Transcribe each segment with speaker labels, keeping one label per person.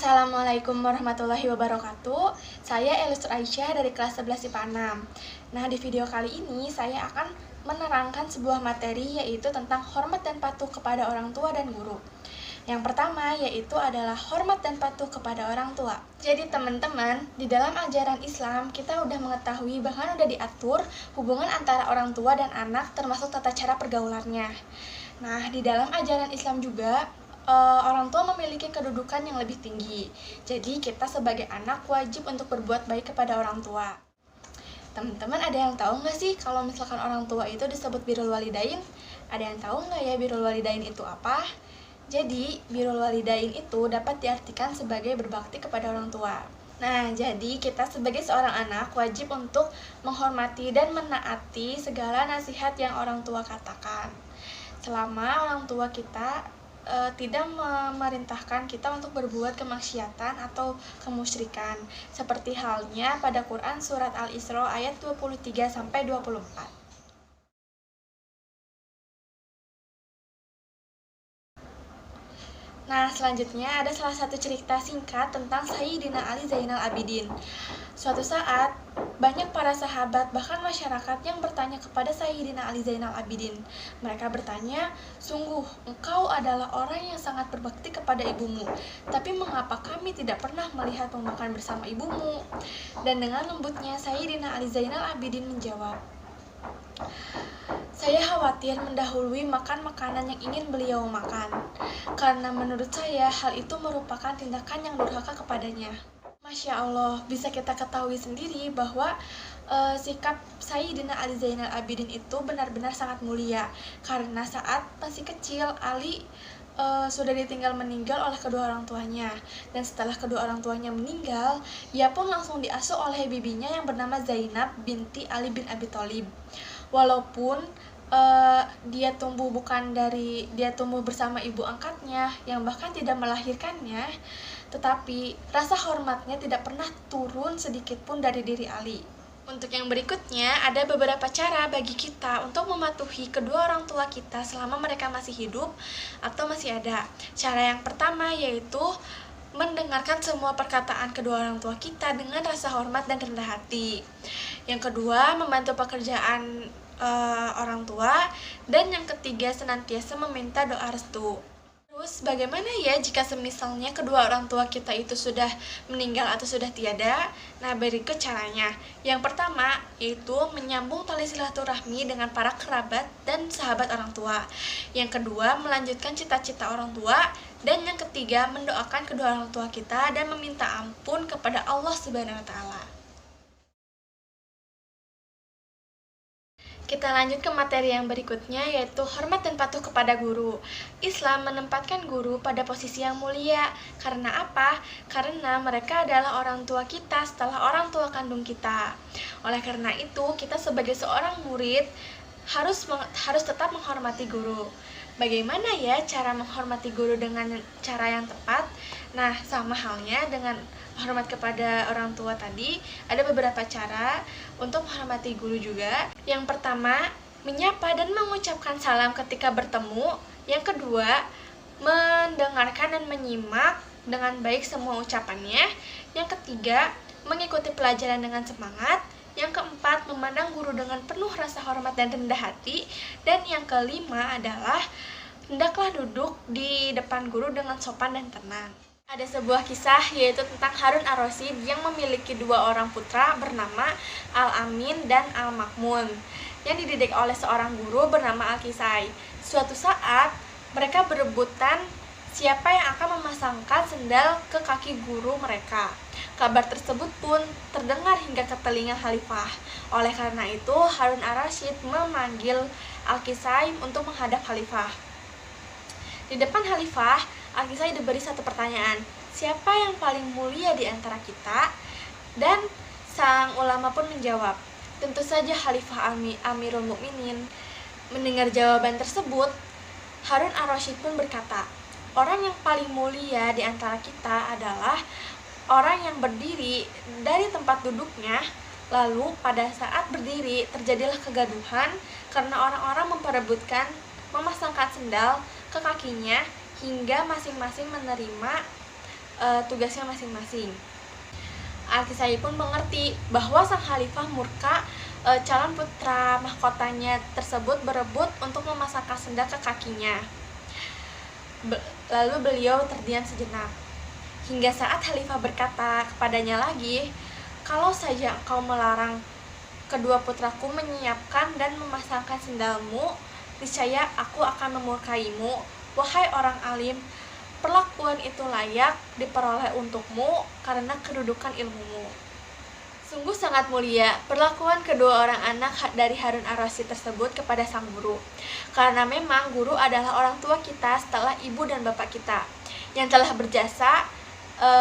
Speaker 1: Assalamualaikum warahmatullahi wabarakatuh. Saya Elistur Aisyah dari kelas 11 IPA 6. Nah, di video kali ini saya akan menerangkan sebuah materi yaitu tentang hormat dan patuh kepada orang tua dan guru. Yang pertama yaitu adalah hormat dan patuh kepada orang tua. Jadi teman-teman, di dalam ajaran Islam kita udah mengetahui bahkan udah diatur hubungan antara orang tua dan anak termasuk tata cara pergaulannya. Nah, di dalam ajaran Islam juga orang tua memiliki kedudukan yang lebih tinggi. Jadi kita sebagai anak wajib untuk berbuat baik kepada orang tua. Teman-teman ada yang tahu nggak sih kalau misalkan orang tua itu disebut birrul walidain? Ada yang tahu nggak ya birrul walidain itu apa? Jadi birrul walidain itu dapat diartikan sebagai berbakti kepada orang tua. Nah, jadi kita sebagai seorang anak wajib untuk menghormati dan menaati segala nasihat yang orang tua katakan. Selama orang tua kita tidak memerintahkan kita untuk berbuat kemaksiatan atau kemusyrikan, seperti halnya pada Quran surat Al-Isra ayat 23-24. Nah, selanjutnya ada salah satu cerita singkat tentang Sayyidina Ali Zainal Abidin. Suatu saat, banyak para sahabat bahkan masyarakat yang bertanya kepada Sayyidina Ali Zainal Abidin. Mereka bertanya, "Sungguh, engkau adalah orang yang sangat berbakti kepada ibumu, tapi mengapa kami tidak pernah melihatmu makan bersama ibumu?" Dan dengan lembutnya Sayyidina Ali Zainal Abidin menjawab, "Saya khawatir mendahului makan makanan yang ingin beliau makan, karena menurut saya hal itu merupakan tindakan yang durhaka kepadanya." Masya Allah, bisa kita ketahui sendiri bahwa sikap Sayyidina Ali Zainal Abidin itu benar-benar sangat mulia, karena saat masih kecil Ali sudah ditinggal meninggal oleh kedua orang tuanya, dan setelah kedua orang tuanya meninggal, ia pun langsung diasuh oleh bibinya yang bernama Zainab binti Ali bin Abi Thalib. Walaupun dia tumbuh bersama ibu angkatnya yang bahkan tidak melahirkannya, tetapi rasa hormatnya tidak pernah turun sedikit pun dari diri Ali. Untuk yang berikutnya, ada beberapa cara bagi kita untuk mematuhi kedua orang tua kita selama mereka masih hidup atau masih ada. Cara yang pertama yaitu mendengarkan semua perkataan kedua orang tua kita dengan rasa hormat dan rendah hati. Yang kedua, membantu pekerjaan orang tua. Dan yang ketiga, senantiasa meminta doa restu. Terus bagaimana ya jika semisalnya kedua orang tua kita itu sudah meninggal atau sudah tiada? Nah, berikut caranya. Yang pertama yaitu menyambung tali silaturahmi dengan para kerabat dan sahabat orang tua. Yang kedua, melanjutkan cita-cita orang tua. Dan yang ketiga, mendoakan kedua orang tua kita dan meminta ampun kepada Allah Subhanahu wa Ta'ala. Kita lanjut ke materi yang berikutnya, yaitu hormat dan patuh kepada guru. Islam menempatkan guru pada posisi yang mulia. Karena apa? Karena mereka adalah orang tua kita setelah orang tua kandung kita. Oleh karena itu, kita sebagai seorang murid harus tetap menghormati guru. Bagaimana ya cara menghormati guru dengan cara yang tepat? Nah, sama halnya dengan hormat kepada orang tua tadi, ada beberapa cara untuk menghormati guru juga. Yang pertama, menyapa dan mengucapkan salam ketika bertemu. Yang kedua, mendengarkan dan menyimak dengan baik semua ucapannya. Yang ketiga, mengikuti pelajaran dengan semangat. Yang keempat, memandang guru dengan penuh rasa hormat dan rendah hati. Dan yang kelima adalah, hendaklah duduk di depan guru dengan sopan dan tenang. Ada sebuah kisah yaitu tentang Harun ar-Rasyid yang memiliki dua orang putra bernama Al-Amin dan Al-Makmun, yang dididik oleh seorang guru bernama Al-Kisai. Suatu saat, mereka berebutan siapa yang akan memasangkan sendal ke kaki guru mereka. Kabar tersebut pun terdengar hingga ke telinga khalifah. Oleh karena itu, Harun ar-Rasyid memanggil Al-Kisai untuk menghadap khalifah. Di depan khalifah, Al-Kisai diberi satu pertanyaan, siapa yang paling mulia di antara kita? Dan sang ulama pun menjawab, tentu saja Khalifah Amirul Mukminin. Mendengar jawaban tersebut, Harun ar-Rasyid pun berkata, orang yang paling mulia di antara kita adalah orang yang berdiri dari tempat duduknya, lalu pada saat berdiri terjadilah kegaduhan karena orang-orang memperebutkan memasangkan sendal ke kakinya hingga masing-masing menerima tugasnya masing-masing. Al-Kisai pun mengerti bahwa sang khalifah murka calon putra mahkotanya tersebut berebut untuk memasangkan sendal ke kakinya. Lalu beliau terdiam sejenak. Hingga saat khalifah berkata kepadanya lagi, "Kalau saja engkau melarang kedua putraku menyiapkan dan memasangkan sendalmu, niscaya aku akan memurkaimu. Wahai orang alim, perlakuan itu layak diperoleh untukmu karena kedudukan ilmumu." Sungguh sangat mulia perlakuan kedua orang anak dari Harun ar-Rasyid tersebut kepada sang guru. Karena memang guru adalah orang tua kita setelah ibu dan bapak kita, yang telah berjasa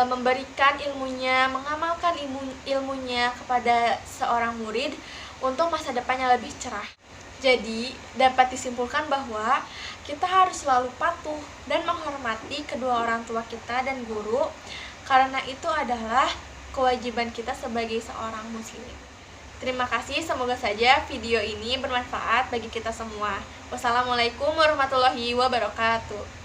Speaker 1: memberikan ilmunya, mengamalkan ilmunya kepada seorang murid untuk masa depan yang lebih cerah. Jadi, dapat disimpulkan bahwa kita harus selalu patuh dan menghormati kedua orang tua kita dan guru, karena itu adalah kewajiban kita sebagai seorang muslim. Terima kasih, semoga saja video ini bermanfaat bagi kita semua. Wassalamualaikum warahmatullahi wabarakatuh.